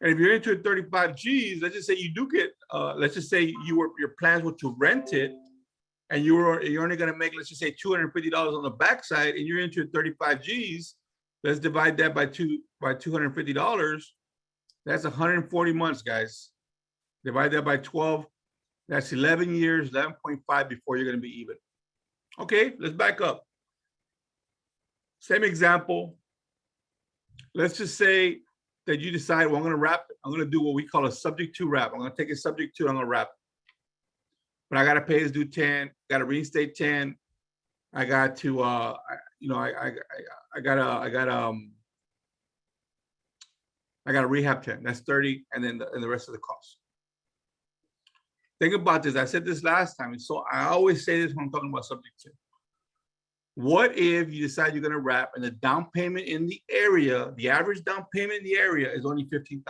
And if you're into 35 G's, let's just say you do get, let's just say your plans were to rent it, and you're only going to make, let's just say $250 on the backside, and you're into 35 G's. Let's divide that by $250. That's 140 months, guys. Divide that by 12. That's 11 years, 11.5 before you're going to be even. Okay, let's back up. Same example. Let's just say that you decide, well, I'm going to wrap it. I'm going to do what we call a subject to wrap. I'm going to take a subject to, I'm going to wrap it. But I got to pay his due 10, got to reinstate 10. I got to, I got to rehab 10. That's 30, and then the rest of the cost. Think about this. I said this last time, and so I always say this when I'm talking about subject to. What if you decide you're going to wrap, and the down payment in the area, the average down payment in the area is only $15,000?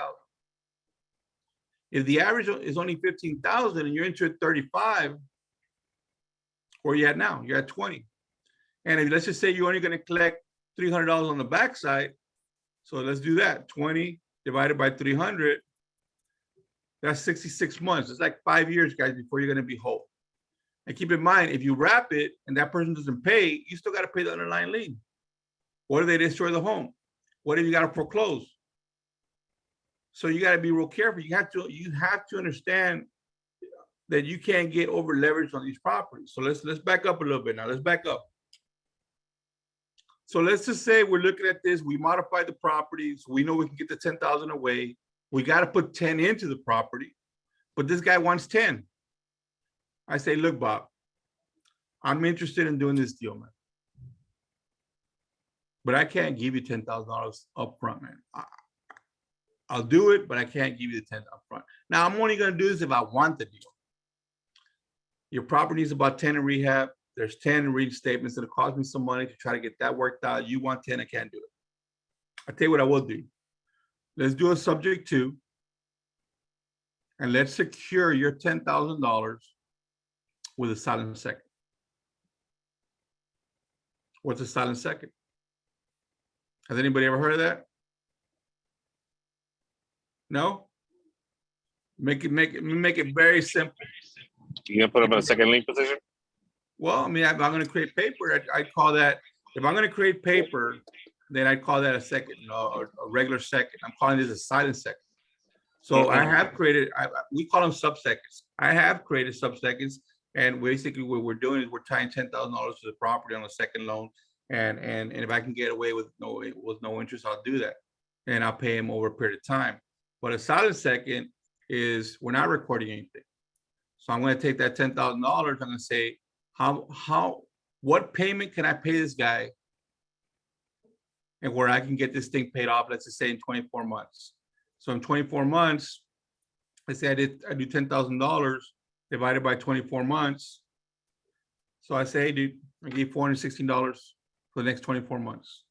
If the average is only $15,000 and you're into at 35, where are you at now? You're at 20. And if, let's just say you're only going to collect $300 on the backside, so let's do that. 20 divided by 300, that's 66 months. It's like 5 years, guys, before you're going to be whole. And keep in mind, if you wrap it and that person doesn't pay, you still got to pay the underlying lien. What if they destroy the home? What if you got to foreclose? So you got to be real careful. You have to understand that you can't get over leveraged on these properties. So let's back up a little bit now. Let's back up. So let's just say we're looking at this. We modify the properties. We know we can get the 10,000 away. We got to put 10 into the property, but this guy wants 10. I say, look, Bob, I'm interested in doing this deal, man, but I can't give you $10,000 up front, man. I'll do it, but I can't give you the 10 up front. Now, I'm only going to do this if I want the deal. Your property is about 10 in rehab. There's 10 in reinstatements. It'll cost me some money to try to get that worked out. You want 10, I can't do it. I'll tell you what I will do. Let's do a subject to, and let's secure your $10,000 with a silent second. What's a silent second? Has anybody ever heard of that? No? Make it very simple. You gonna put them in a second lien position? Well, I mean, if I'm going to create paper, I'd call that, if I'm going to create paper, then I'd call that a second, a regular second. I'm calling this a silent second. So I have created, we call them sub-seconds. I have created sub-seconds, and basically what we're doing is we're tying $10,000 to the property on a second loan, and if I can get away with no interest, I'll do that, and I'll pay him over a period of time. But a silent second is we're not recording anything. So I'm going to take that $10,000. I'm going to say, what payment can I pay this guy, and where I can get this thing paid off, let's just say in 24 months. So in 24 months, let's say I do $10,000 divided by 24 months. So I say, hey, dude, I give $416 for the next 24 months.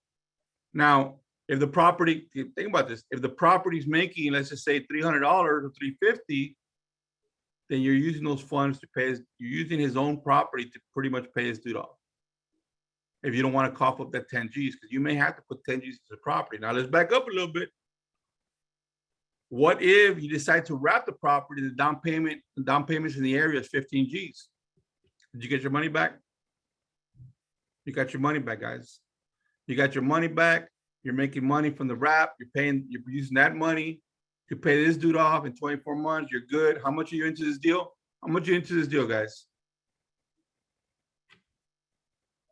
Now, if the property, think about this, if the property's making, let's just say $300 or $350, then you're using those funds to pay you're using his own property to pretty much pay his due off. If you don't want to cough up that 10 G's, because you may have to put 10 G's to the property. Now let's back up a little bit. What if you decide to wrap the property, the down payments in the area is 15 G's? Did you get your money back? You got your money back, guys. You got your money back. You're making money from the wrap. You're using that money to pay this dude off in 24 months. You're good. How much are you into this deal? How much are you into this deal, guys?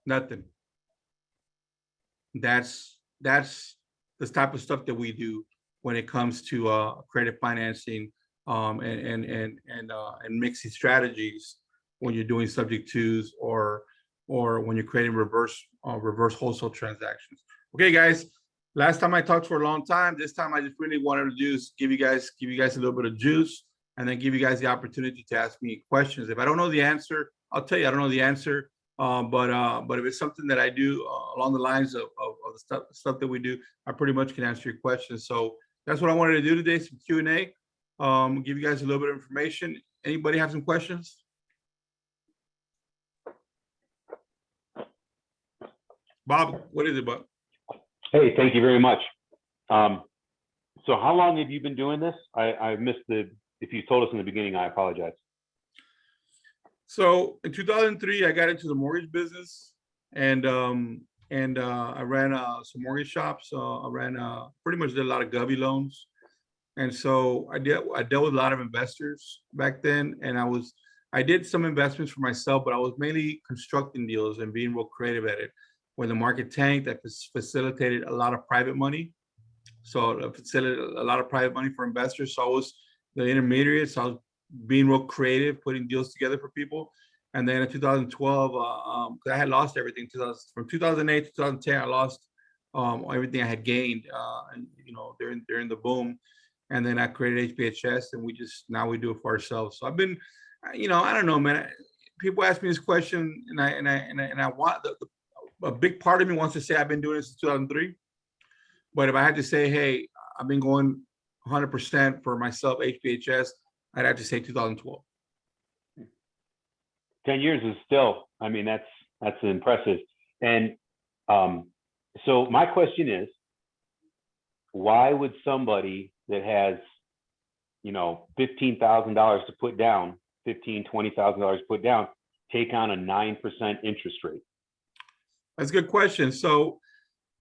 Nothing. That's the type of stuff that we do when it comes to credit financing and mixing strategies when you're doing subject twos or when you're creating reverse wholesale transactions. Okay, guys. Last time I talked for a long time. This time I just really wanted to do is give you guys a little bit of juice, and then give you guys the opportunity to ask me questions. If I don't know the answer, I'll tell you I don't know the answer. But if it's something that I do along the lines of the stuff that we do, I pretty much can answer your questions. So that's what I wanted to do today, some Q&A. Give you guys a little bit of information. Anybody have some questions? Bob, what is it, Bob? Hey, thank you very much. So how long have you been doing this? I missed if you told us in the beginning, I apologize. So in 2003, I got into the mortgage business, and I ran some mortgage shops. I ran pretty much did a lot of govy loans, and so I dealt with a lot of investors back then, and I did some investments for myself, but I was mainly constructing deals and being real creative at it. When the market tanked, I facilitated a lot of private money. So I facilitated a lot of private money for investors. So I was the intermediate. So I was being real creative, putting deals together for people. And then in 2012, because I had lost everything. From 2008 to 2010, I lost everything I had gained, and during the boom. And then I created HBHS, and now we do it for ourselves. So I've been, I don't know, man. People ask me this question, and I want a big part of me wants to say I've been doing this since 2003. But if I had to say, hey, I've been going 100% for myself, HBHS, I'd have to say 2012. 10 years is still, I mean, that's impressive. And so my question is, why would somebody that has, $15,000 to put down, $20,000 to put down, take on a 9% interest rate? That's a good question. So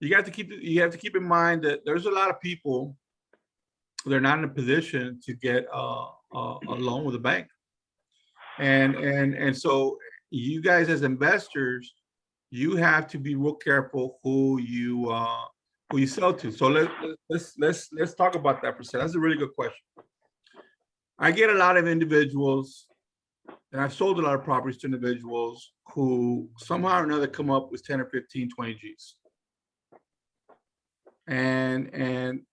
you have to keep in mind that there's a lot of people they're not in a position to get a loan with a bank, and so you guys as investors, you have to be real careful who you sell to. So let's talk about that for a second. That's a really good question. I get a lot of individuals, and I've sold a lot of properties to individuals who somehow or another come up with 10 or 15, 20 G's. And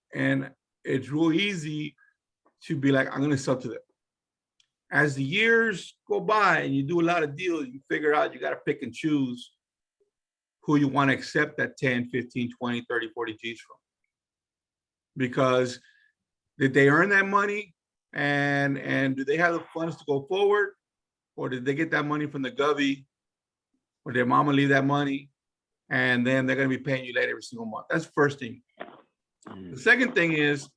it's real easy to be like, I'm going to sell to them. As the years go by and you do a lot of deals, you figure out you got to pick and choose who you want to accept that 10, 15, 20, 30, 40 G's from. Because did they earn that money? And do they have the funds to go forward? Or did they get that money from the govy? Or did their mama leave that money? And then they're going to be paying you later every single month. That's the first thing. The second thing is,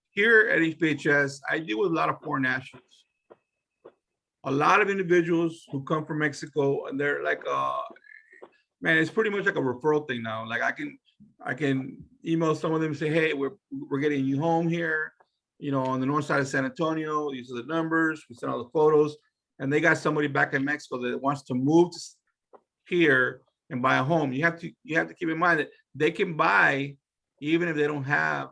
here at HBHS, I deal with a lot of foreign nationals. A lot of individuals who come from Mexico, and they're like, man, it's pretty much like a referral thing now. Like I can email some of them and say, hey, we're getting you home here, on the north side of San Antonio. These are the numbers. We send all the photos, and they got somebody back in Mexico that wants to move here and buy a home. You have to keep in mind that they can buy even if they don't have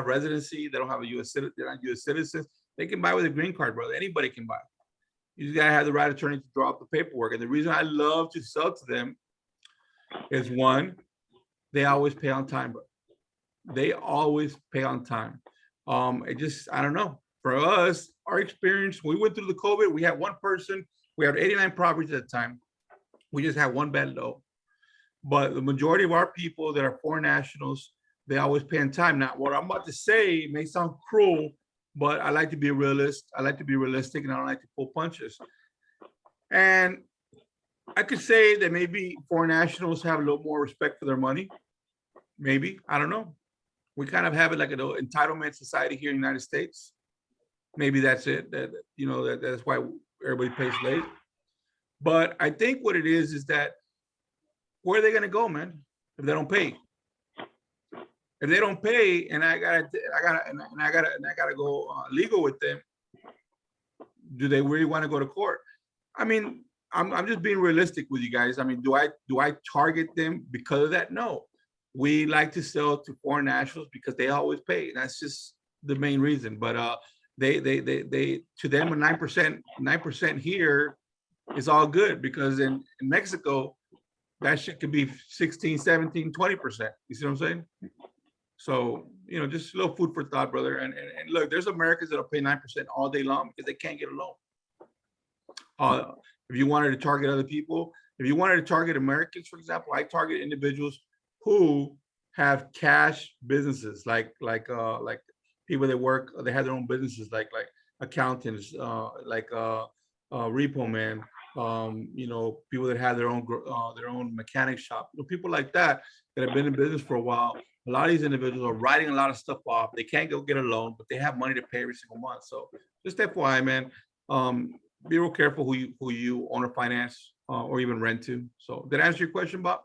residency, they don't have a U.S. citizen, they're not U.S. citizens. They can buy with a green card, brother. Anybody can buy. You just gotta have the right attorney to draw up the paperwork. And the reason I love to sell to them is, one, they always pay on time, bro. They always pay on time. I don't know. For us, our experience, we went through the COVID. We had one person. We had 89 properties at the time. We just had one bad low. But the majority of our people that are foreign nationals, they always pay on time. Now, what I'm about to say may sound cruel, but I like to be a realist. I like to be realistic, and I don't like to pull punches. And I could say that maybe foreign nationals have a little more respect for their money. Maybe, I don't know. We kind of have it like an entitlement society here in the United States. Maybe that's it. That's why everybody pays late. But I think what it is that where are they gonna go, man, if they don't pay? If they don't pay, and I gotta go legal with them, do they really want to go to court? I mean, I'm just being realistic with you guys. I mean, do I target them because of that? No. We like to sell to foreign nationals because they always pay. That's just the main reason. But they to them, a 9% here is all good, because in Mexico, that shit could be 16, 17, 20%. You see what I'm saying? So, just a little food for thought, brother. And look, there's Americans that'll pay 9% all day long because they can't get a loan. If you wanted to target other people, if you wanted to target Americans, for example, I target individuals who have cash businesses, like people that work, they have their own businesses, like accountants, like repo man, you know, people that have their own mechanic shop, you know, people like that that have been in business for a while. A lot of these individuals are writing a lot of stuff off. They can't go get a loan, but they have money to pay every single month. So just FYI, man, be real careful who you own or finance or even rent to. So did I answer your question, Bob?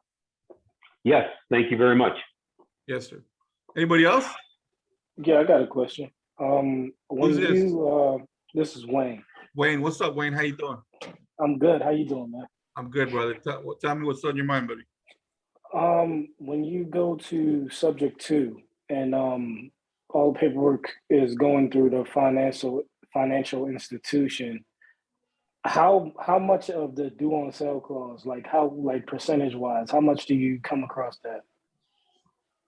Yes, thank you very much. Yes, sir. Anybody else? Yeah, I got a question. Who's this? This is Wayne. Wayne, what's up, Wayne? How you doing? I'm good. How you doing, man? I'm good, brother. Tell me what's on your mind, buddy. When you go to subject 2 and all the paperwork is going through the financial institution, how much of the due on sale clause, like percentage wise, how much do you come across that?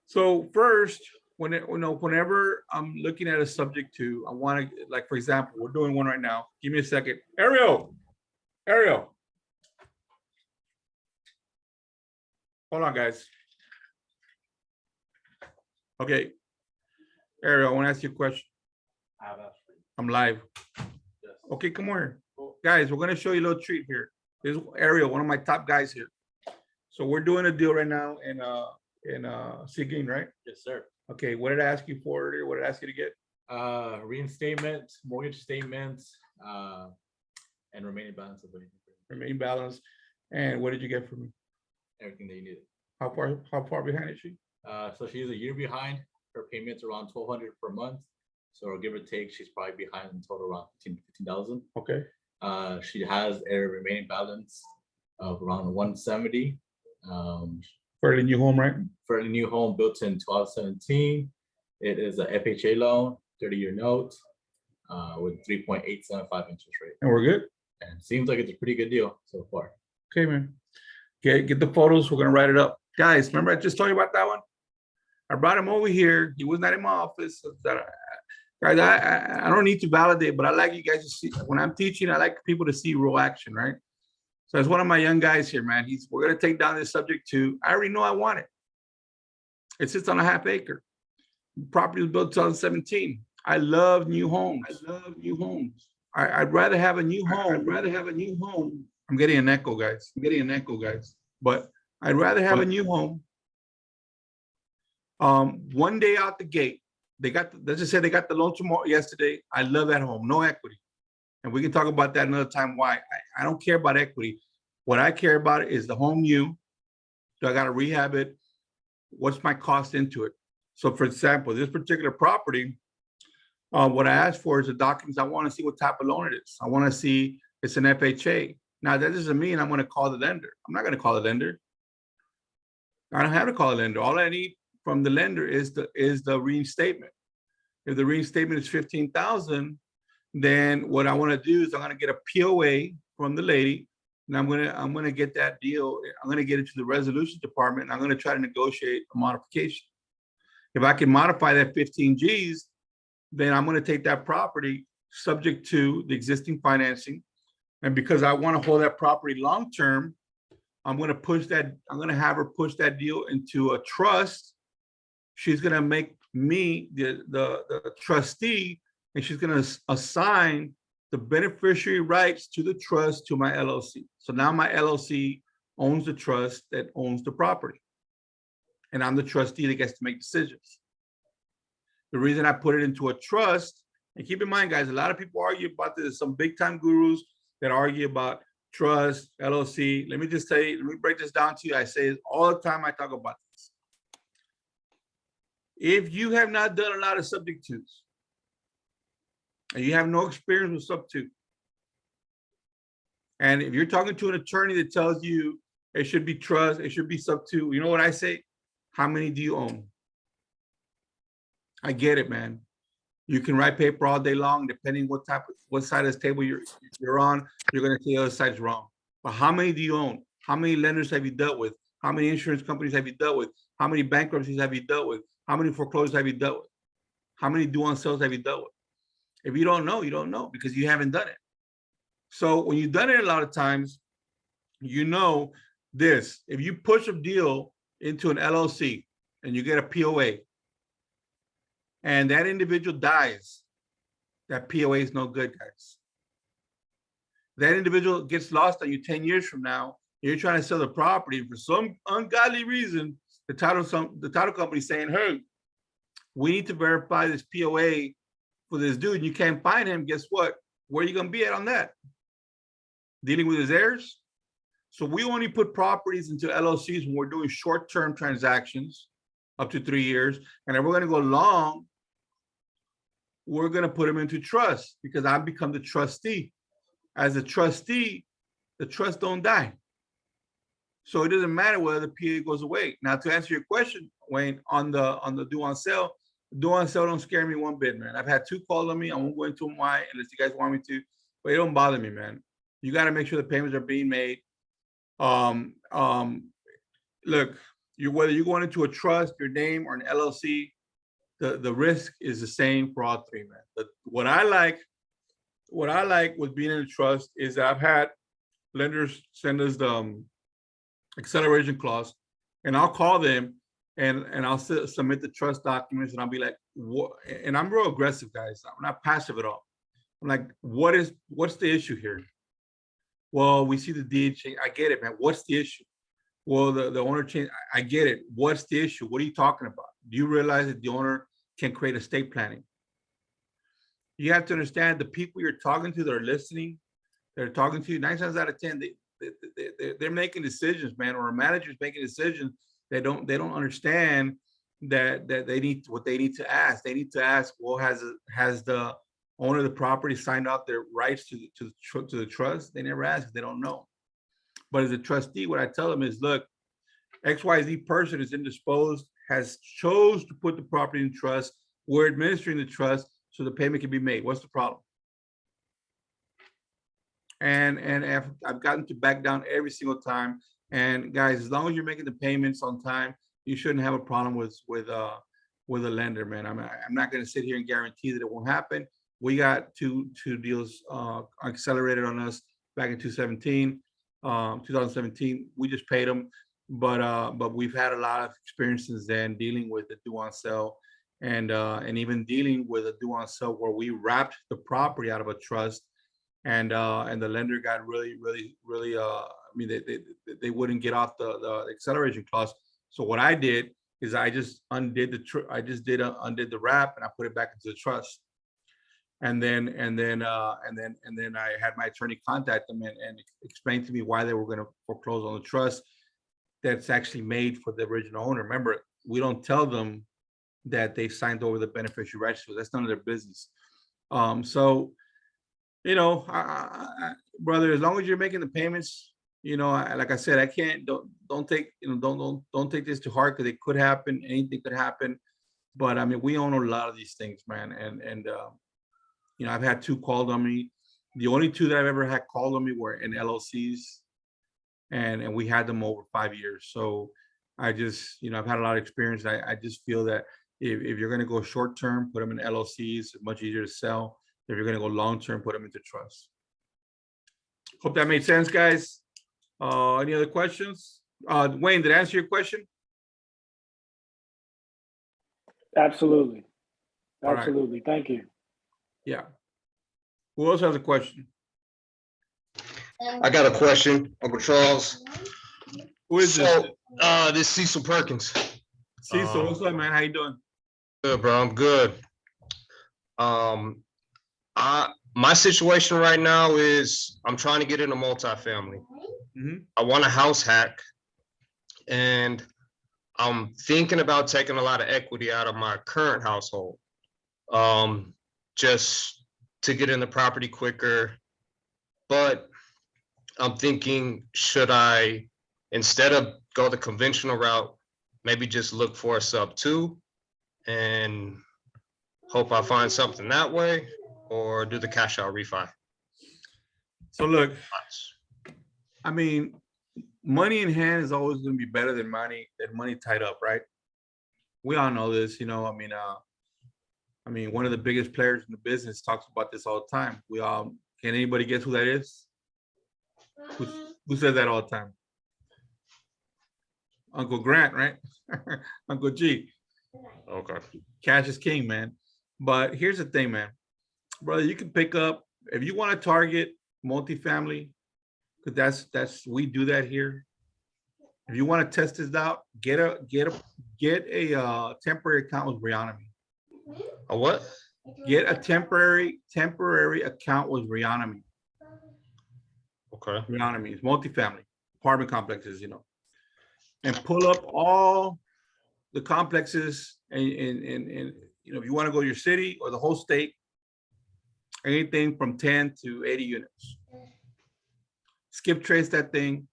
So first, whenever I'm looking at a subject to, I want to, like, for example, we're doing one right now. Give me a second. Ariel. Hold on, guys. Okay. Ariel, I want to ask you a question. I'm live. Okay, come here. Guys, we're going to show you a little treat here. This is Ariel, one of my top guys here. So we're doing a deal right now in Seguin, right? Yes, sir. Okay, what did I ask you for? What did I ask you to get? Reinstatement, mortgage statements, and remaining balance of Remaining balance. And what did you get from me? everything that you needed. How far behind is she? So she's a year behind. Her payment's around $1,200 per month. So give or take, she's probably behind in total around $15,000. Okay. She has a remaining balance of around $170. For the new home, right? For a new home built in 2017, it is a FHA loan, 30-year note, with 3.875 interest rate. And we're good? And it seems like it's a pretty good deal so far. Okay, man. Okay, get the photos. We're gonna write it up. Guys, remember I just told you about that one? I brought him over here. He was not in my office. Guys, I don't need to validate, but I like you guys to see. When I'm teaching, I like people to see real action, right? So it's one of my young guys here, man. We're gonna take down this subject to. I already know I want it. It sits on a half acre. The property was built 2017. I love new homes. I'd rather have a new home. I'm getting an echo, guys. But I'd rather have a new home. One day out the gate, let's just say they got the loan yesterday. I love that home, no equity. And we can talk about that another time. Why? I don't care about equity. What I care about is the home new. Do I got to rehab it? What's my cost into it? So for example, this particular property, what I asked for is the documents. I want to see what type of loan it is. I want to see it's an FHA. Now that doesn't mean I'm going to call the lender. I'm not going to call the lender. I don't have to call the lender. All I need from the lender is the reinstatement. If the reinstatement is $15,000, then what I want to do is I'm going to get a POA from the lady, and I'm going to get that deal. I'm going to get it to the resolution department, and I'm going to try to negotiate a modification. If I can modify that 15 G's, then I'm going to take that property subject to the existing financing. And because I want to hold that property long term, I'm going to have her push that deal into a trust. She's going to make me the trustee, and she's going to assign the beneficiary rights to the trust to my LLC. So now my LLC owns the trust that owns the property. And I'm the trustee that gets to make decisions. The reason I put it into a trust, and keep in mind, guys, a lot of people argue about this. Some big time gurus that argue about trust, LLC. Let me break this down to you. I say it all the time. I talk about this. If you have not done a lot of subject twos, and you have no experience with sub two, and if you're talking to an attorney that tells you it should be trust, it should be sub two, you know what I say? How many do you own? I get it, man. You can write paper all day long, depending what side of this table you're on. You're going to say the other side's wrong. But how many do you own? How many lenders have you dealt with? How many insurance companies have you dealt with? How many bankruptcies have you dealt with? How many foreclosures have you dealt with? How many due on sales have you dealt with? If you don't know, you don't know, because you haven't done it. So when you've done it a lot of times, you know this. If you push a deal into an LLC and you get a POA, and that individual dies, that POA is no good, guys. that individual gets lost on you 10 years from now, you're trying to sell the property for some ungodly reason, the title company saying, hey, we need to verify this POA for this dude, and you can't find him. Guess what? Where are you gonna be at on that? Dealing with his heirs? So we only put properties into LLCs when we're doing short-term transactions up to 3 years. And if we're gonna go long, we're gonna put them into trust because I've become the trustee. As a trustee, the trust don't die. So it doesn't matter whether the PA goes away. Now, to answer your question, Wayne, on the due on sale don't scare me one bit, man. I've had 2 calls on me. I won't go into why unless you guys want me to, but it don't bother me, man. You got to make sure the payments are being made. Look, whether you're going into a trust, your name, or an LLC, the risk is the same for all 3, man. But what I like with being in a trust is that I've had lenders send us the acceleration clause, and I'll call them and I'll submit the trust documents, and I'll be like, what? And I'm real aggressive, guys. I'm not passive at all. I'm like, what's the issue here? Well, we see the deed change. I get it, man. What's the issue? Well, the owner changed. I get it. What's the issue? What are you talking about? Do you realize that the owner can create estate planning? You have to understand the people you're talking to that are listening, they're talking to you 9 times out of 10, they're making decisions, man, or a manager's making decisions. They don't understand that they need what they need to ask. They need to ask, well, has the owner of the property signed out their rights to the trust? They never ask. They don't know. But as a trustee, what I tell them is, look, XYZ person is indisposed, has chose to put the property in trust. We're administering the trust so the payment can be made. What's the problem? And I've gotten to back down every single time. And guys, as long as you're making the payments on time, you shouldn't have a problem with a lender, man. I'm not going to sit here and guarantee that it won't happen. We got two deals accelerated on us back in 2017. We just paid them, but we've had a lot of experience since then dealing with the due on sale, and even dealing with a due on sale where we wrapped the property out of a trust, and the lender got really I mean, they wouldn't get off the acceleration clause. So what I did is I just undid the wrap, and I put it back into the trust. And then I had my attorney contact them and explain to me why they were going to foreclose on the trust that's actually made for the original owner. Remember, we don't tell them that they signed over the beneficiary rights, so that's none of their business. So, you know, brother, as long as you're making the payments, you know, like I said, I can't, don't take, you know, don't take this to heart, because it could happen. Anything could happen. But I mean, we own a lot of these things, man. And you know, I've had 2 called on me. The only 2 that I've ever had called on me were in LLCs, and we had them over 5 years. So I just, you know, I've had a lot of experience. I just feel that if you're going to go short term, put them in LLCs. It's much easier to sell. If you're going to go long term, put them into trust. Hope that made sense, guys. Any other questions? Wayne, did I answer your question? Absolutely. All right. Absolutely. Thank you. Yeah. Who else has a question? I got a question, Uncle Charles. Who is this? So, this Cecil Perkins. Cecil, what's up, man? How you doing? Good, bro. I'm good. My situation right now is I'm trying to get into multifamily. I want a house hack, and I'm thinking about taking a lot of equity out of my current household, just to get in the property quicker. But I'm thinking, should I, instead of go the conventional route, maybe just look for a sub 2 and hope I find something that way, or do the cash out refi? So look, I mean, money in hand is always going to be better than money tied up, right? We all know this, you know. I mean, one of the biggest players in the business talks about this all the time. Can anybody guess who that is? Who says that all the time? Uncle Grant, right? Uncle G. Okay. Cash is king, man. But here's the thing, man. Brother, you can pick up, if you want to target multifamily, because we do that here. If you want to test this out, get a temporary account with Reonomy. A what? Get a temporary account with Reonomy. Okay. Reonomy is multifamily apartment complexes, and pull up all the complexes and if you want to go to your city or the whole state, anything from 10 to 80 units. Skip trace that thing.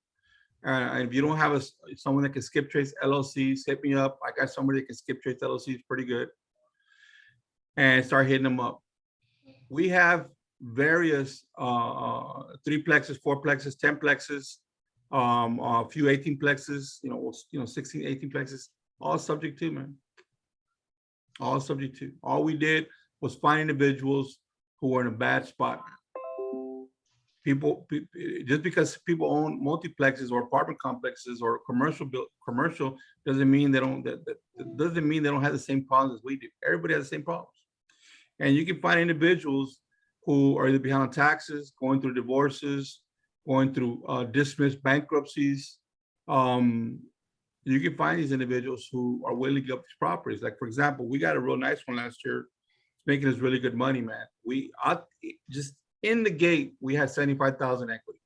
And if you don't have someone that can skip trace LLCs, hit me up. I got somebody that can skip trace LLCs pretty good. And start hitting them up. We have various 3-plexes, 4-plexes, 10-plexes, a few 18-plexes, 16, 18-plexes, all subject to, man. All subject to. All we did was find individuals who were in a bad spot. People, just because people own multiplexes or apartment complexes or commercial doesn't mean they don't have the same problems as we do. Everybody has the same problems. And you can find individuals who are either behind on taxes, going through divorces, going through dismissed bankruptcies. You can find these individuals who are willing to give up these properties. Like, for example, we got a real nice one last year. It's making us really good money, man. Just in the gate, we had 75,000 equity.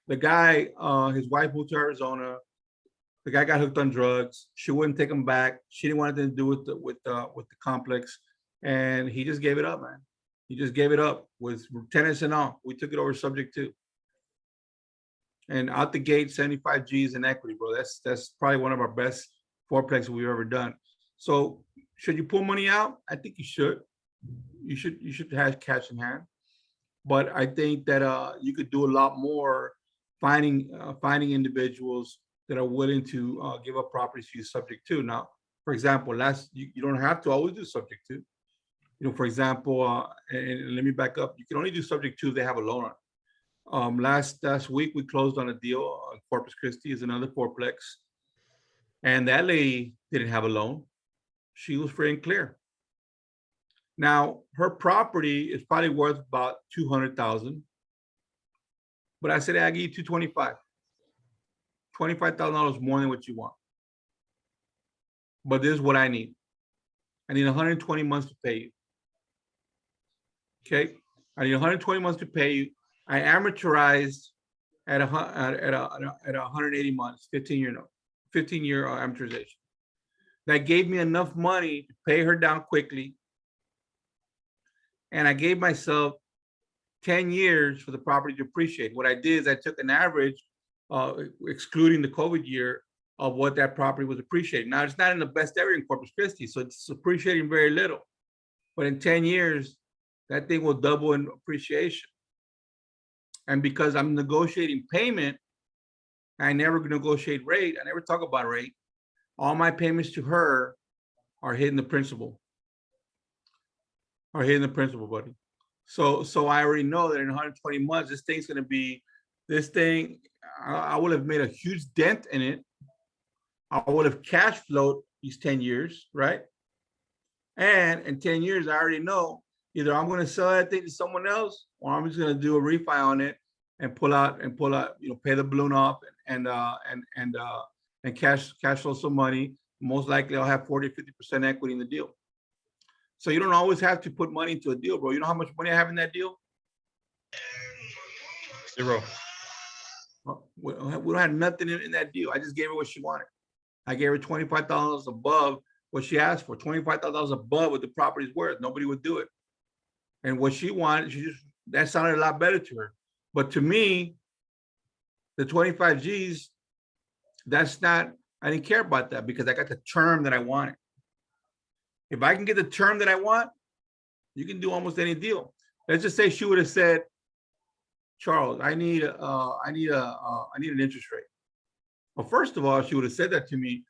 The guy, his wife moved to Arizona. The guy got hooked on drugs. She wouldn't take him back. She didn't want anything to do with the complex. And he just gave it up, man. He just gave it up with tenants and all. We took it over subject to. And out the gate, 75 G's in equity, bro. That's probably one of our best 4-plexes we've ever done. So should you pull money out? I think you should. You should have cash in hand. But I think that you could do a lot more finding individuals that are willing to give up properties to you subject to. Now, for example, you don't have to always do subject to. For example, and let me back up. You can only do subject to if they have a loan on. Last week we closed on a deal on Corpus Christi, is another 4-plex, and that lady didn't have a loan. She was free and clear. Now her property is probably worth about $200,000, but I said, I'll give you $225,000, $25,000 more than what you want. But this is what I need. I need 120 months to pay you. Okay, I need 120 months to pay you. I amortized at 180 months, 15-year amortization. That gave me enough money to pay her down quickly. And I gave myself 10 years for the property to appreciate. What I did is I took an average, excluding the COVID year, of what that property was appreciating. Now, it's not in the best area in Corpus Christi, so it's appreciating very little. But in 10 years, that thing will double in appreciation. And because I'm negotiating payment, I never negotiate rate. I never talk about rate. All my payments to her are hitting the principal. Buddy. So I already know that in 120 months, this thing's going to be, I would have made a huge dent in it. I would have cash flowed these 10 years, right? And in 10 years, I already know either I'm going to sell that thing to someone else, or I'm just going to do a refi on it and pull out, pay the balloon off and cash flow some money. Most likely I'll have 40, 50% equity in the deal. So you don't always have to put money into a deal, bro. You know how much money I have in that deal? 0. We don't have nothing in that deal. I just gave her what she wanted. I gave her $25,000 above what she asked for, $25,000 above what the property's worth. Nobody would do it. And what she wanted, that sounded a lot better to her. But to me, the 25 G's, I didn't care about that because I got the term that I wanted. If I can get the term that I want, you can do almost any deal. Let's just say she would have said, Charles, I need an interest rate. Well, first of all, she would have said that to me.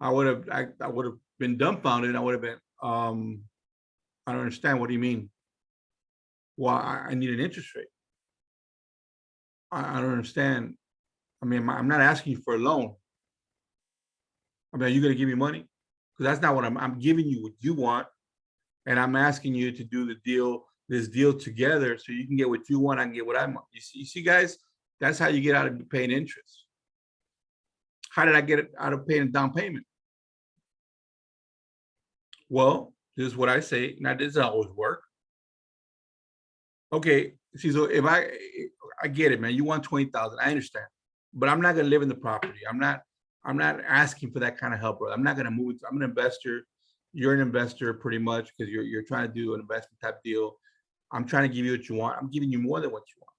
I would have been dumbfounded. I would have been, I don't understand. What do you mean? Well, I need an interest rate. I don't understand. I mean, I'm not asking you for a loan. I mean, are you going to give me money? Because that's not what I'm giving you what you want. And I'm asking you to do the deal this deal together so you can get what you want, I can get what I want. You see, guys, that's how you get out of paying interest. How did I get out of paying a down payment? Well, this is what I say. Now, this doesn't always work. Okay, see, so if I get it, man, you want 20,000, I understand, but I'm not gonna live in the property. I'm not asking for that kind of help, bro. I'm not gonna move it. I'm an investor. You're an investor pretty much because you're trying to do an investment type deal. I'm trying to give you what you want. I'm giving you more than what you want.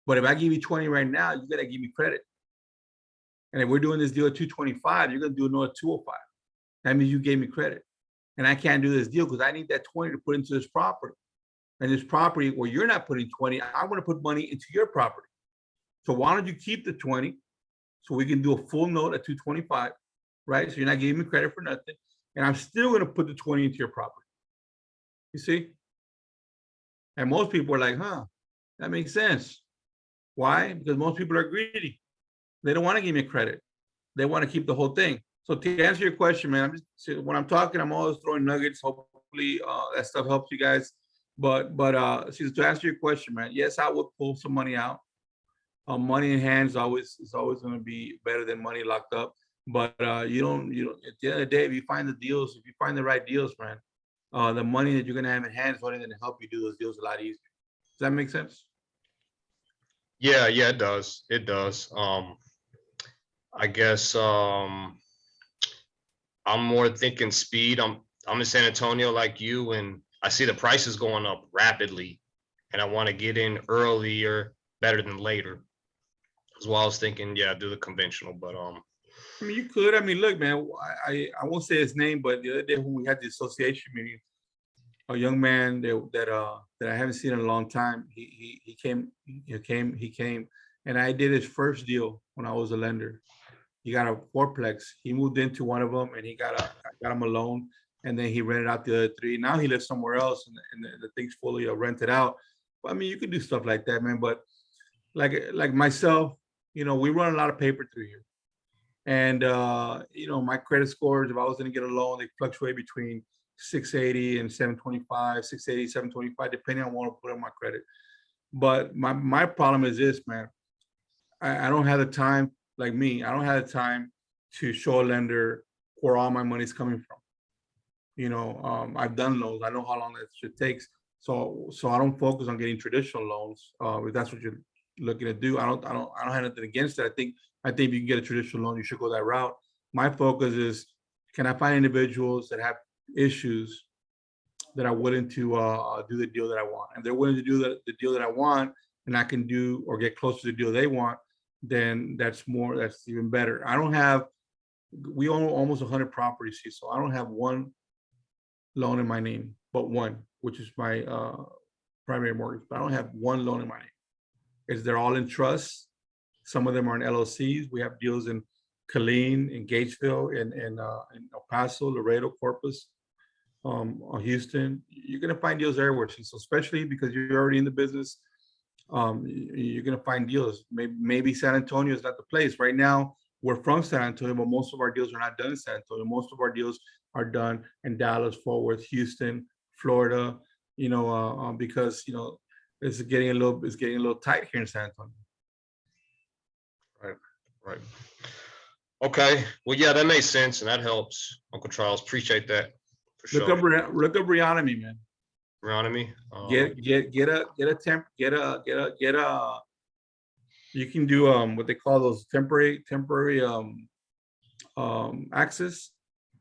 But if I give you 20 right now, you gotta give me credit. And if we're doing this deal at 225, you're gonna do another 205. That means you gave me credit. And I can't do this deal because I need that 20 to put into this property. And this property where you're not putting 20, I want to put money into your property. So why don't you keep the 20 so we can do a full note at 225, right? So you're not giving me credit for nothing. And I'm still going to put the 20 into your property. You see? And most people are like, huh, that makes sense. Why? Because most people are greedy. They don't want to give me credit. They want to keep the whole thing. So to answer your question, man, when I'm talking, I'm always throwing nuggets. Hopefully that stuff helps you guys. But to answer your question, man, yes, I would pull some money out. Money in hand is always going to be better than money locked up. But you don't. At the end of the day, if you find the deals, if you find the right deals, man, the money that you're going to have in hand is only going to help you do those deals a lot easier. Does that make sense? Yeah, it does. It does. I guess I'm more thinking speed. I'm in San Antonio like you, and I see the prices going up rapidly, and I want to get in earlier, better than later. As well, I was thinking, yeah, do the conventional, but I mean, you could. I mean, look, man, I won't say his name, but the other day when we had the association meeting, a young man that I haven't seen in a long time, he came, and I did his first deal when I was a lender. He got a fourplex. He moved into one of them, and I got him a loan. And then he rented out the other three. Now he lives somewhere else, and the thing's fully rented out. But I mean, you could do stuff like that, man. But like myself, we run a lot of paper through here. And my credit scores, if I was going to get a loan, they fluctuate between 680 and 725, 680, 725, depending on what I put on my credit. But my problem is this, man. I don't have the time, like me. I don't have the time to show a lender where all my money's coming from. I've done loans. I know how long that shit takes. So I don't focus on getting traditional loans. If that's what you're looking to do, I don't have nothing against it. I think if you can get a traditional loan, you should go that route. My focus is, can I find individuals that have issues that are willing to do the deal that I want? And they're willing to do the deal that I want, and I can do or get close to the deal they want, then that's even better. We own almost 100 properties here, so I don't have one loan in my name, but one, which is my primary mortgage. But I don't have one loan in my name. They're all in trust. Some of them are in LLCs. We have deals in Killeen, in Gageville, in El Paso, Laredo, Corpus, Houston. You're gonna find deals everywhere. So especially because you're already in the business, you're gonna find deals. Maybe San Antonio is not the place right now. We're from San Antonio, but most of our deals are not done in San Antonio. Most of our deals are done in Dallas, Fort Worth, Houston, Florida, because it's getting a little tight here in San Antonio. right. Okay. Well, yeah, that makes sense, and that helps, Uncle Charles. Appreciate that for sure. Look up Reonomy, man. Reonomy. Get a temp. You can do what they call those temporary access,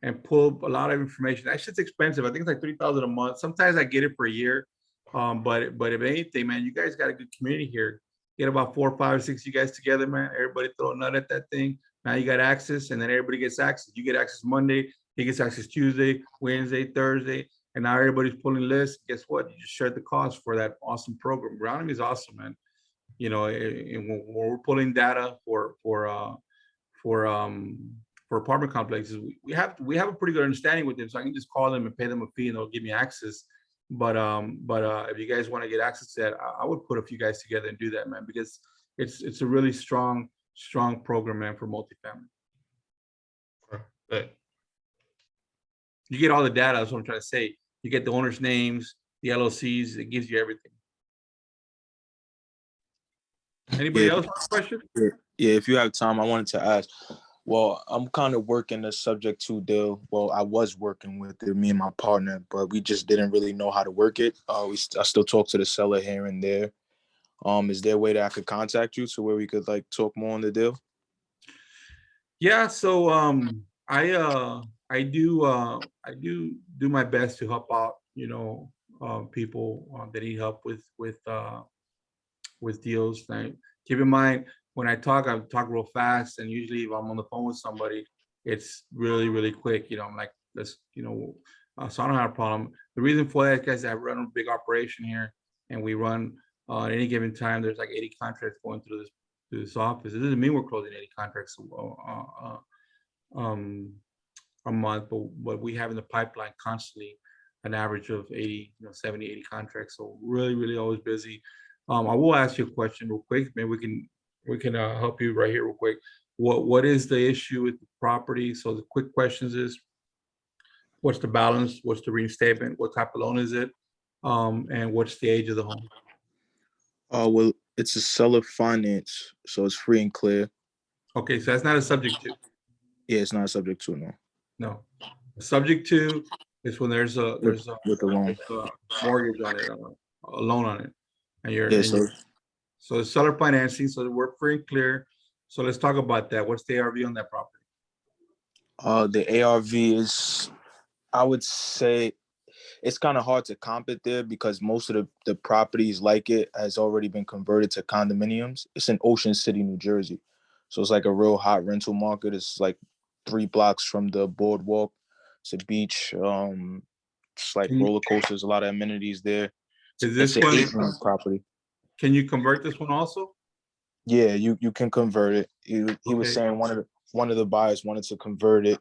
and pull a lot of information. That shit's expensive. I think it's like $3,000 a month. Sometimes I get it for a year. But if anything, man, you guys got a good community here. Get about 4, 5, 6 you guys together, man. Everybody throw a nut at that thing. Now you got access, and then everybody gets access. You get access Monday, he gets access Tuesday, Wednesday, Thursday, and now everybody's pulling lists. Guess what? You just shared the cost for that awesome program. Reonomy is awesome, man. And when we're pulling data for apartment complexes, we have a pretty good understanding with them. So I can just call them and pay them a fee, and they'll give me access. But if you guys want to get access to that, I would put a few guys together and do that, man, because it's a really strong program, man, for multifamily. Good. You get all the data. That's what I'm trying to say. You get the owners' names. the LLCs, it gives you everything. Anybody Yeah, else have a question? yeah, if you have time, I wanted to ask. Well, I'm kind of working the subject to deal. Well, I was working with it, me and my partner, but we just didn't really know how to work it. I still talk to the seller here and there. Is there a way that I could contact you to where we could like talk more on the deal? Yeah, so I do my best to help out, people that need help with deals. Now, keep in mind, when I talk real fast, and usually if I'm on the phone with somebody, it's really, really quick. I'm like, so I don't have a problem. The reason for that is because I run a big operation here, and we run at any given time, there's like 80 contracts going through this office. It doesn't mean we're closing 80 contracts um, a month, but we have in the pipeline constantly an average of 80, 70, 80 contracts. So really, really always busy. I will ask you a question real quick. Maybe we can help you right here real quick. What is the issue with the property? So the quick questions is, what's the balance? What's the reinstatement? What type of loan is it? And what's the age of the home? Well, it's a seller finance, so it's free and clear. Okay, so that's not a subject to. Yeah, it's not subject to no. No. Subject to is when there's a With the loan. mortgage on it, a loan on it, and Yeah, so it's seller financing, so we're free and clear. So let's talk about that. What's the ARV on that property? the ARV is, I would say, it's kind of hard to comp it there because most of the properties like it has already been converted to condominiums. It's in Ocean City, New Jersey. So it's like a real hot rental market. It's like 3 blocks from the boardwalk. It's a beach. It's like roller coasters, a lot of amenities there. Is It's this an one, 8-room property. can you convert this one also? Yeah, you can convert it. He was Okay. saying one of the buyers wanted to convert it.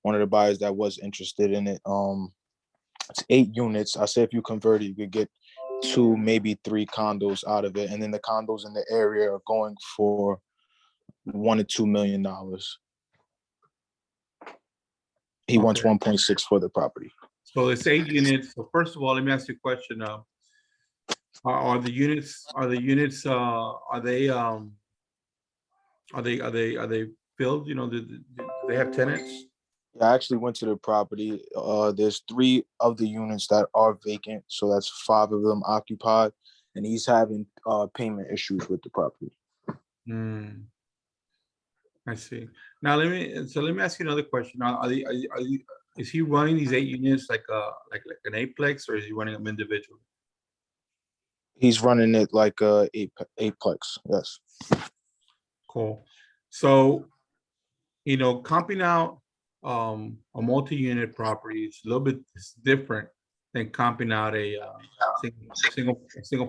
One of the buyers that was interested in it. It's 8 units. I say if you convert it, you could get 2, maybe 3 condos out of it, and then the condos in the area are going for $1 to $2 million. He wants Okay. 1.6 for the property. So it's 8 units. So first of all, let me ask you a question. Are the units are they filled? Do they have tenants? I actually went to the property. There's 3 of the units that are vacant, so that's 5 of them occupied, and he's having payment issues with the property. I see. Now let me ask you another question. Now, is he running these 8 units like an eightplex, or is he running them individually? He's running it like a eightplex. Yes. Cool. So, comping out a multi-unit property is a little bit different than comping out a single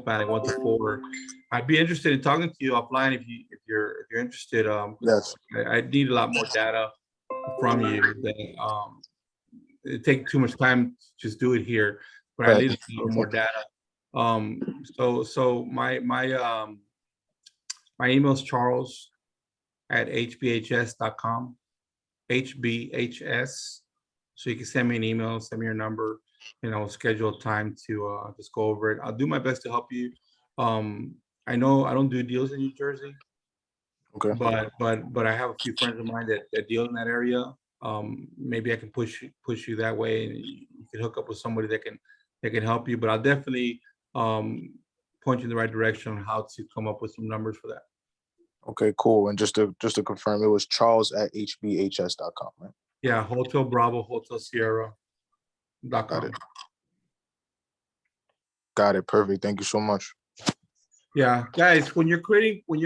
family 1 to 4. I'd be interested in talking to you offline if you're interested. Yes. I need a lot more data from you. That it takes too much time to just do it here, but I need a little more data. So my email is charles@hbhs.com. HBHS. So you can send me an email, send me your number, and I'll schedule a time to just go over it. I'll do my best to help you. I know I don't do deals in New Jersey, Okay. but I have a few friends of mine that deal in that area. Maybe I can push you that way, and you can hook up with somebody that can help you. But I'll definitely point you in the right direction on how to come up with some numbers for that. Okay, cool. And just to confirm, it was charles@hbhs.com, right? Yeah, Hotel Bravo, Hotel Sierra.com. Got it. Got it. Perfect. Thank you so much. Yeah, guys, when you're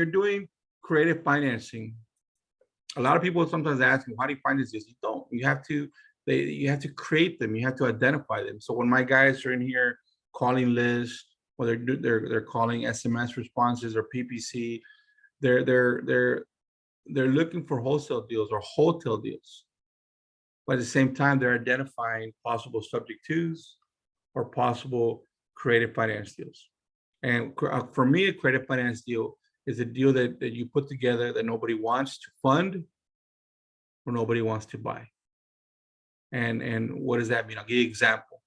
doing creative financing, a lot of people sometimes ask me, how do you finance this? You don't. You have to create them. You have to identify them. So when my guys are in here calling lists, or they're calling SMS responses or PPC, they're looking for wholesale deals or hotel deals. But at the same time, they're identifying possible subject twos or possible creative finance deals. And for me, a creative finance deal is a deal that you put together that nobody wants to fund or nobody wants to buy. And what does that mean? I'll give you an example.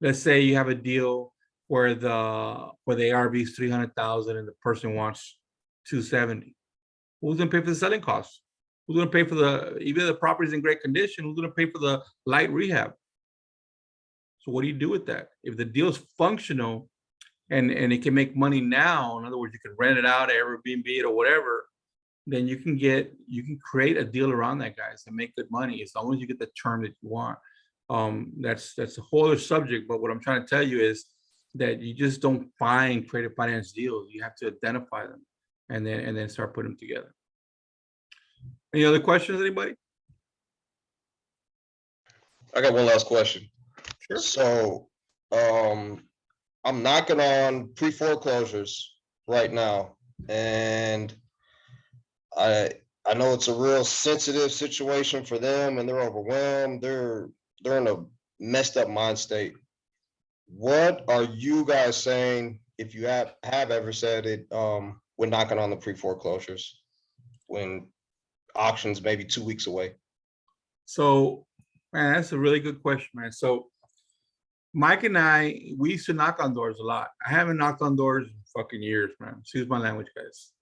Let's say you have a deal where the ARV is 300,000 and the person wants 270. Who's gonna pay for the selling costs? Who's gonna pay for even if the property's in great condition, who's gonna pay for the light rehab? So what do you do with that? If the deal's functional and it can make money now, in other words, you can rent it out, Airbnb it or whatever, then you can create a deal around that, guys, and make good money as long as you get the term that you want. That's a whole other subject, but what I'm trying to tell you is that you just don't find creative finance deals. You have to identify them and then start putting them together. Any other questions, anybody? I got one last question. Sure. So, I'm knocking on pre-foreclosures right now, and I know it's a real sensitive situation for them, and they're overwhelmed. They're in a messed up mind state. What are you guys saying, if you have ever said it, when knocking on the pre-foreclosures, when auctions maybe 2 weeks away? So, man, that's a really good question, man. So Mike and we used to knock on doors a lot. I haven't knocked on doors in fucking years, man. Excuse my language, guys.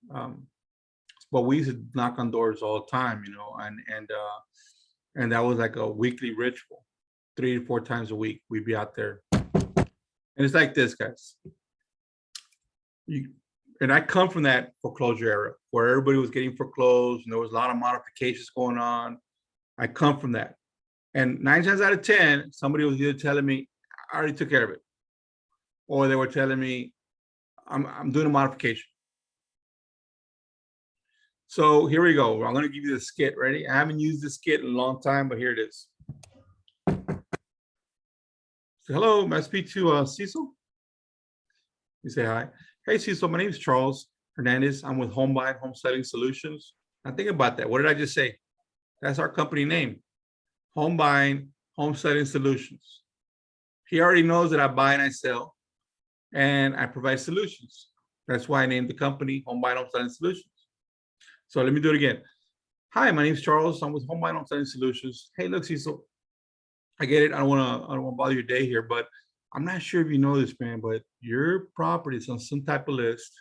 But we used to knock on doors all the time, you know, and that was like a weekly ritual. 3 to 4 times a week, we'd be out there. And it's like this, guys. And I come from that foreclosure era where everybody was getting foreclosed and there was a lot of modifications going on. I come from that. And 9 times out of 10, somebody was either telling me, I already took care of it. Or they were telling me, I'm doing a modification. So here we go. I'm going to give you the skit. Ready? I haven't used this skit in a long time, but here it is. So, hello, may I speak to Cecil? You say hi. Hey, Cecil, my name is Charles Hernandez. I'm with Home Buying Home Selling Solutions. Now think about that. What did I just say? That's our company name. Home Buying Home Selling Solutions. He already knows that I buy and I sell, and I provide solutions. That's why I named the company Home Buying Home Selling Solutions. So let me do it again. Hi, my name is Charles. I'm with Home Buying Home Selling Solutions. Hey, look, Cecil, I get it. I don't want to bother your day here, but I'm not sure if you know this, man, but your property is on some type of list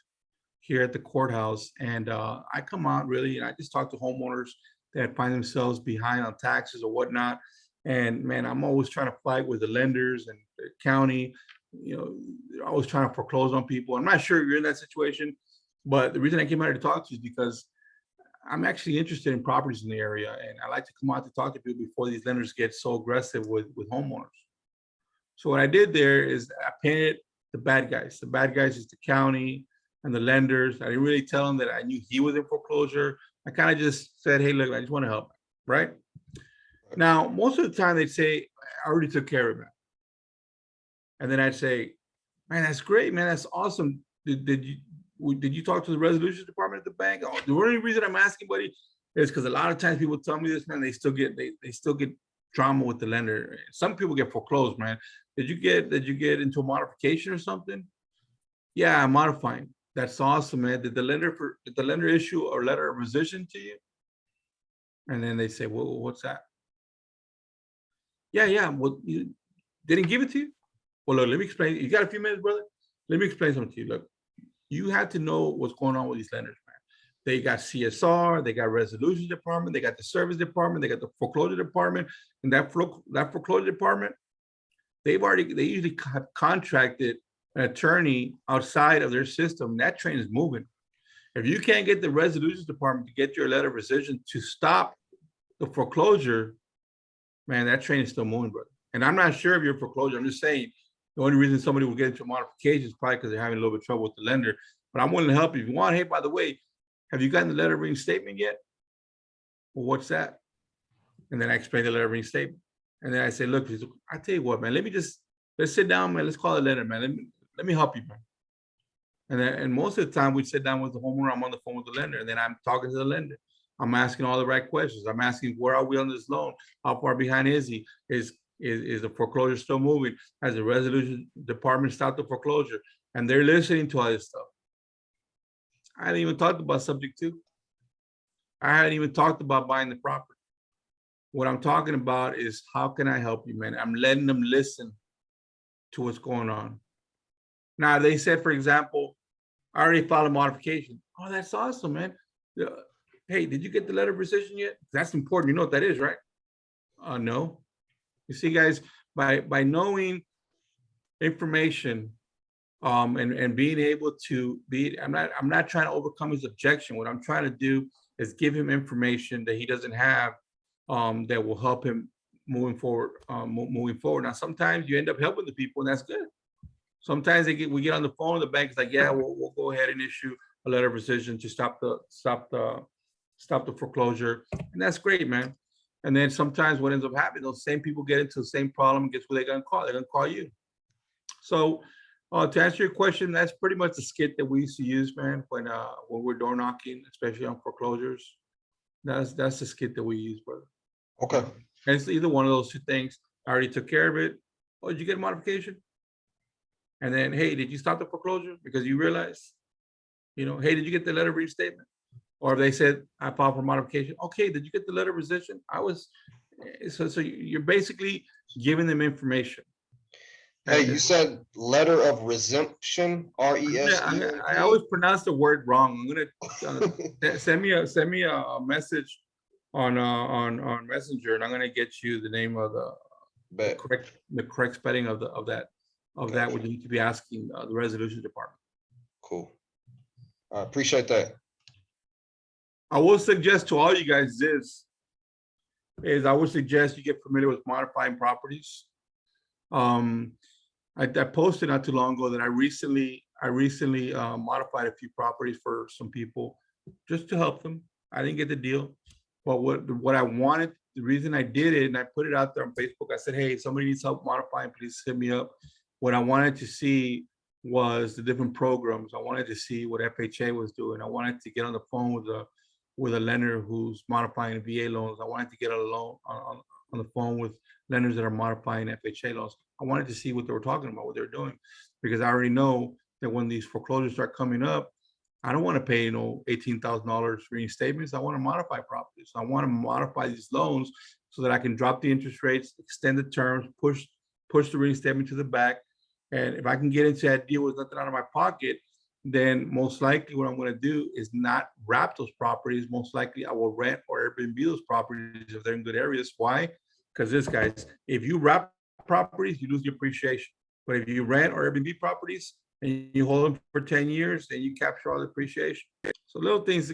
here at the courthouse. And I come out really, and I just talk to homeowners that find themselves behind on taxes or whatnot. And man, I'm always trying to fight with the lenders and the county, you know, they're always trying to foreclose on people. I'm not sure if you're in that situation, but the reason I came out to talk to you is because I'm actually interested in properties in the area, and I like to come out to talk to people before these lenders get so aggressive with homeowners. So what I did there is I painted the bad guys. The bad guys is the county and the lenders. I didn't really tell them that I knew he was in foreclosure. I kind of just said, hey, look, I just want to help, right? Now, most of the time they'd say, I already took care of it. And then I'd say, man, that's great, man. That's awesome. Did you talk to the resolution department at the bank? Oh, the only reason I'm asking, buddy, is because a lot of times people tell me this, man, they still get drama with the lender. Some people get foreclosed, man. Did you get into a modification or something? Yeah, I'm modifying. That's awesome, man. Did the lender issue a letter of rescission to you? And then they say, well, what's that? Yeah. Well, you didn't give it to you? Well, look, let me explain. You got a few minutes, brother? Let me explain something to you. Look, you have to know what's going on with these lenders, man. They got CSR, they got resolution department, they got the service department, they got the foreclosure department, and that foreclosure department, they usually have contracted an attorney outside of their system. That train is moving. If you can't get the resolution department to get your letter of rescission to stop the foreclosure, man, that train is still moving, brother. And I'm not sure if you're foreclosure. I'm just saying the only reason somebody will get into a modification is probably because they're having a little bit of trouble with the lender. But I'm willing to help you if you want. Hey, by the way, have you gotten the letter of reinstatement yet? Well, what's that? And then I explain the letter of reinstatement. And then I say, look, I tell you what, man, let's sit down, man. Let's call the lender, man. Let me help you, man. And most of the time we'd sit down with the homeowner. I'm on the phone with the lender, and then I'm talking to the lender. I'm asking all the right questions. I'm asking, where are we on this loan? How far behind is he? Is the foreclosure still moving? Has the resolution department stopped the foreclosure? And they're listening to all this stuff. I hadn't even talked about subject 2. I hadn't even talked about buying the property. What I'm talking about is, how can I help you, man? I'm letting them listen to what's going on. Now, they said, for example, I already filed a modification. Oh, that's awesome, man. Hey, did you get the letter of rescission yet? That's important. You know what that is, right? No. You see, guys, by knowing information, and being able to be, I'm not trying to overcome his objection. What I'm trying to do is give him information that he doesn't have, that will help him moving forward. Now, sometimes you end up helping the people, and that's good. Sometimes we get on the phone, the bank's like, yeah, we'll go ahead and issue a letter of rescission to stop the foreclosure, and that's great, man. And then sometimes what ends up happening, those same people get into the same problem, and guess what they're gonna call? They're gonna call you. So, to answer your question, that's pretty much the skit that we used to use, man, when we're door knocking, especially on foreclosures. That's the skit that we use, brother. Okay. And it's either one of those two things. I already took care of it. Oh, did you get a modification? And then, hey, did you stop the foreclosure? Because you realize, hey, did you get the letter of reinstatement? Or if they said, I filed for modification. Okay, did you get the letter of rescission? So you're basically giving them information. Hey, you said letter of resumption, RES. I always pronounce the word wrong. I'm gonna send me a message on Messenger, and I'm gonna get you the name of the correct spelling of that what you need to be asking the resolution department. Cool. I appreciate that. I will suggest to all you guys I would suggest you get familiar with modifying properties. I posted not too long ago that I recently modified a few properties for some people just to help them. I didn't get the deal, but what I wanted, the reason I did it, and I put it out there on Facebook, I said, hey, if somebody needs help modifying, please hit me up. What I wanted to see was the different programs. I wanted to see what FHA was doing. I wanted to get on the phone with a lender who's modifying VA loans. I wanted to get a loan on the phone with lenders that are modifying FHA loans. I wanted to see what they were talking about, what they're doing, because I already know that when these foreclosures start coming up, I don't want to pay, $18,000 reinstatements. I want to modify properties. I want to modify these loans so that I can drop the interest rates, extend the terms, push the reinstatement to the back. And if I can get into that deal with nothing out of my pocket, then most likely what I'm going to do is not wrap those properties. Most likely I will rent or Airbnb those properties if they're in good areas. Why? Because guys, if you wrap properties, you lose the appreciation. But if you rent or Airbnb properties and you hold them for 10 years, then you capture all the appreciation. So little things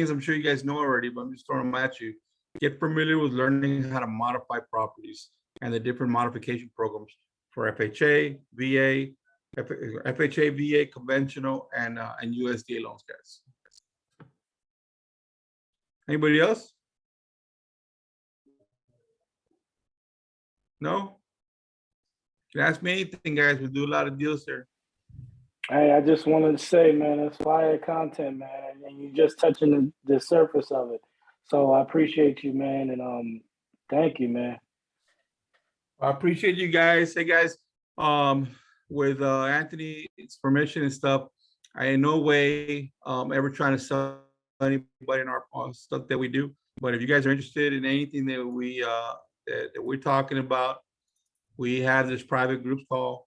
I'm sure you guys know already, but I'm just throwing them at you. Get familiar with learning how to modify properties and the different modification programs for FHA, VA, conventional, and USDA loans, guys. Anybody else? No? You can ask me anything, guys. We do a lot of deals here. Hey, I just wanted to say, man, that's fire content, man, and you just touching the surface of it. So I appreciate you, man, and thank you, man. I appreciate you guys. Hey, guys, with Anthony's permission and stuff, I in no way ever trying to sell anybody in our stuff that we do. But if you guys are interested in anything that we're talking about, we have this private group called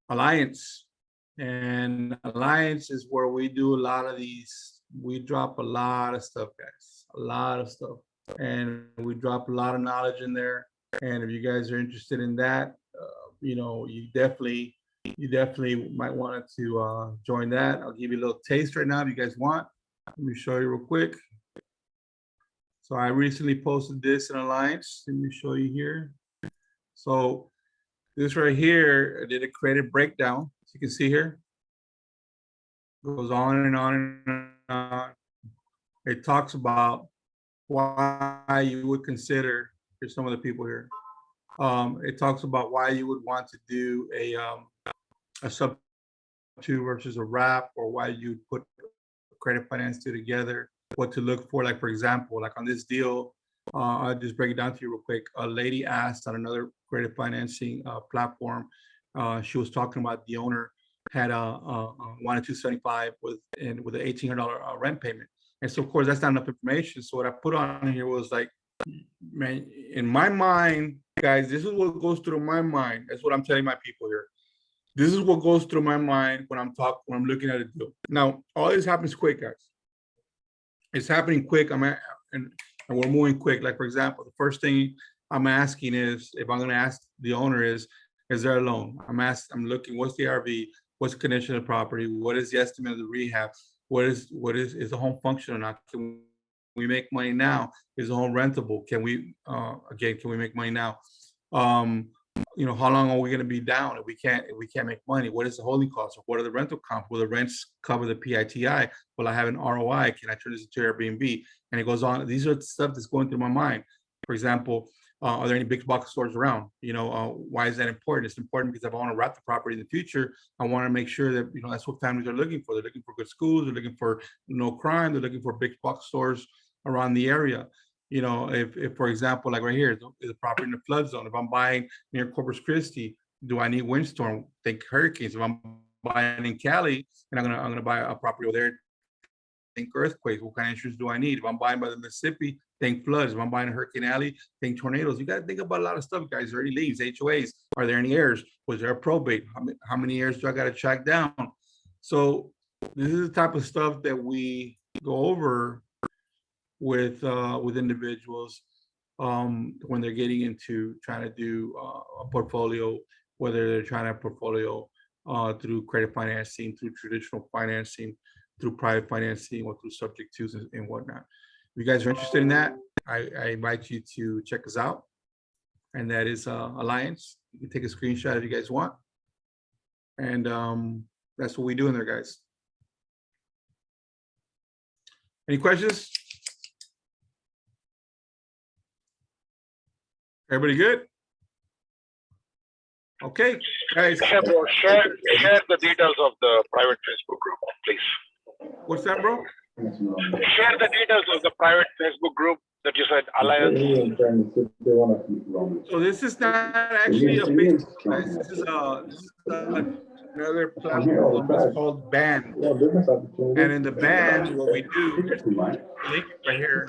Alliance. And Alliance is where we do a lot of these. We drop a lot of stuff, guys, a lot of stuff. And we drop a lot of knowledge in there. And if you guys are interested in that, you definitely might want to join that. I'll give you a little taste right now if you guys want. Let me show you real quick. So I recently posted this in Alliance. Let me show you here. So this right here, I did a creative breakdown. As you can see here, goes on and on and on. It talks about why you would consider, here's some of the people here. It talks about why you would want to do a sub 2 versus a wrap, or why you put credit finance two together, what to look for. Like, for example, like on this deal, I'll just break it down to you real quick. A lady asked on another credit financing platform, she was talking about the owner had wanted 275 with an $1,800 rent payment. And so, of course, that's not enough information. So what I put on here was like, man, in my mind, guys, this is what goes through my mind. That's what I'm telling my people here. This is what goes through my mind when I'm looking at a deal. Now, all this happens quick, guys. It's happening quick. And we're moving quick. Like, for example, the first thing I'm asking is, if I'm gonna ask the owner is there a loan? I'm looking, what's the RV? What's the condition of the property? What is the estimate of the rehab? Is the home functional or not? Can we make money now? Is the home rentable? Can we make money now? How long are we gonna be down if we can't make money? What is the holding cost? What are the rental comp? Will the rents cover the PITI? Will I have an ROI? Can I turn this into Airbnb? And it goes on. These are the stuff that's going through my mind. For example, are there any big box stores around? Why is that important? It's important because if I want to wrap the property in the future, I want to make sure that, that's what families are looking for. They're looking for good schools. They're looking for no crime. They're looking for big box stores around the area. If for example, like right here, is a property in the flood zone. If I'm buying near Corpus Christi, do I need windstorm? Think hurricanes. If I'm buying in Cali and I'm gonna buy a property over there, think earthquakes. What kind of insurance do I need? If I'm buying by the Mississippi, think floods. If I'm buying a Hurricane Alley, think tornadoes. You got to think about a lot of stuff, guys. Are there any leads, HOAs? Are there any heirs? Was there a probate? How many heirs do I got to track down? So this is the type of stuff that we go over with individuals when they're getting into trying to do a portfolio, whether they're trying to portfolio through credit financing, through traditional financing, through private financing, or through subject twos and whatnot. If you guys are interested in that, I invite you to check us out. And that is Alliance. You can take a screenshot if you guys want. And that's what we do in there, guys. Any questions? Everybody good? Okay, guys. Share the details of the private Facebook group, please. What's that, bro? Share the details of the private Facebook group that you said, Alliance. So this is not actually a Facebook, guys. This is another platform that's called Band. And in the Band, what we do, here's the link right here,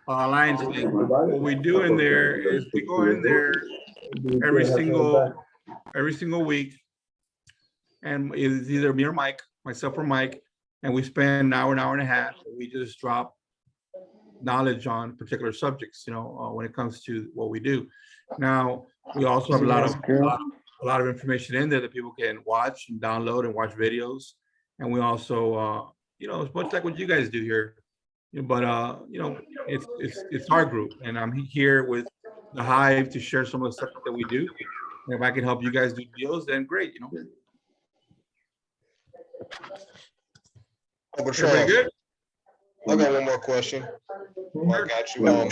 Alliance link. What we do in there is we go in there every single week, and it's either me or Mike, myself or Mike, and we spend an hour and a half. And we just drop knowledge on particular subjects, when it comes to what we do. Now, we also have a lot of information in there that people can watch and download and watch videos. And we also, it's much like what you guys do here, but it's our group, and I'm here with the Hive to share some of the stuff that we do. And if I can help you guys do deals, then great, Uncle Everybody Charles, good? I got one more question. I got you.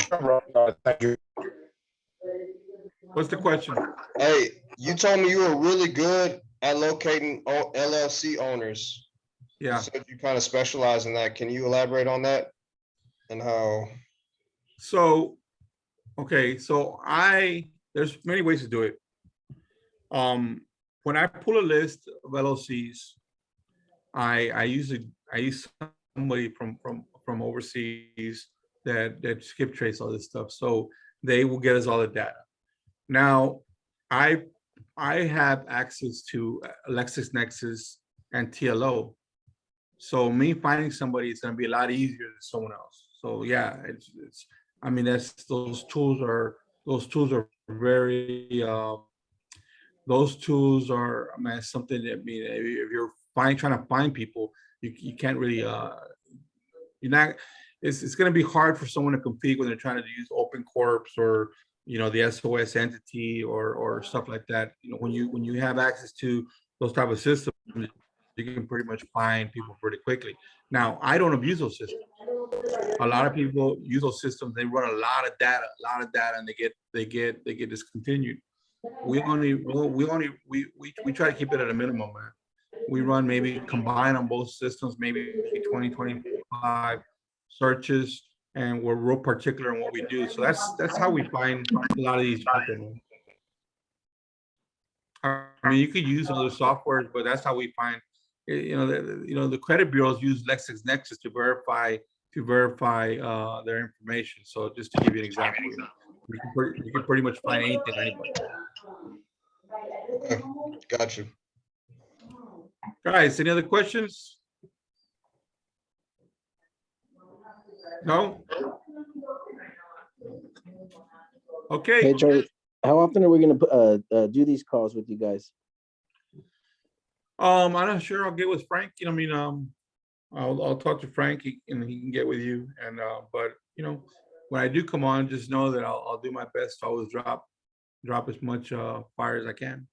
Thank you. What's the question? Hey, you told me you were really good at locating LLC owners. Yeah. You said you kind of specialize in that. Can you elaborate on that and how? So, okay, so there's many ways to do it. When I pull a list of LLCs, I use somebody from overseas that skip trace all this stuff, so they will get us all the data. Now, I have access to LexisNexis and TLO, so me finding somebody is going to be a lot easier than someone else. So yeah, it's I mean, those tools are very those tools are, I mean, something that, if you're trying to find people, you can't really it's going to be hard for someone to compete when they're trying to use Open Corps or the SOS entity or stuff like that. When you have access to those type of systems, you can pretty much find people pretty quickly. Now, I don't abuse those systems. A lot of people use those systems. They run a lot of data, and they get discontinued. We try to keep it at a minimum, man. We run maybe combined on both systems, maybe 20, 25 searches, and we're real particular in what we do. So that's how we find a lot of these people. I mean, you could use other softwares, but that's how we find. The credit bureaus use LexisNexis to verify their information. So just to give you an example, you can pretty much find anything, anybody. Okay, got you. Guys, any other questions? No? Okay. Hey, Charlie, how often are we gonna do these calls with you guys? I'm not sure. I'll get with Frank. I'll talk to Frank and he can get with you. And but when I do come on, just know that I'll do my best to always drop as much fire as I can.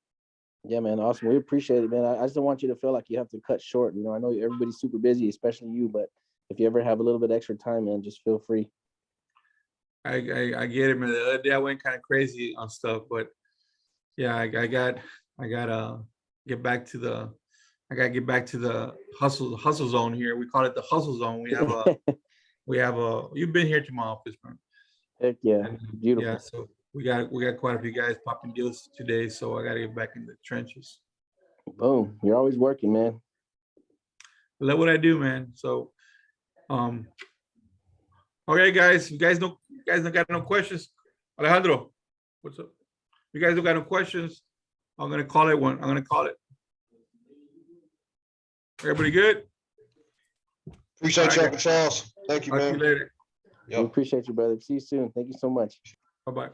Yeah, man, awesome. We appreciate it, man. I just don't want you to feel like you have to cut short. I know everybody's super busy, especially you, but if you ever have a little bit extra time, man, just feel free. I get it, man. The other day I went kind of crazy on stuff, but yeah, I gotta get back to the hustle zone here. We call it the hustle zone. We have a you've been here to my office, man. Heck yeah, beautiful. Yeah, so we got quite a few guys popping deals today, so I gotta get back in the trenches. Boom. You're always working, man. I love what I do, man. So okay, guys, you guys don't got no questions. Alejandro, what's up? You guys don't got no questions. I'm gonna call it. Everybody good? Appreciate All you, right. Charles. Thank you, Talk to you man. later. We appreciate you, brother. See you soon. Thank you so much. Bye-bye.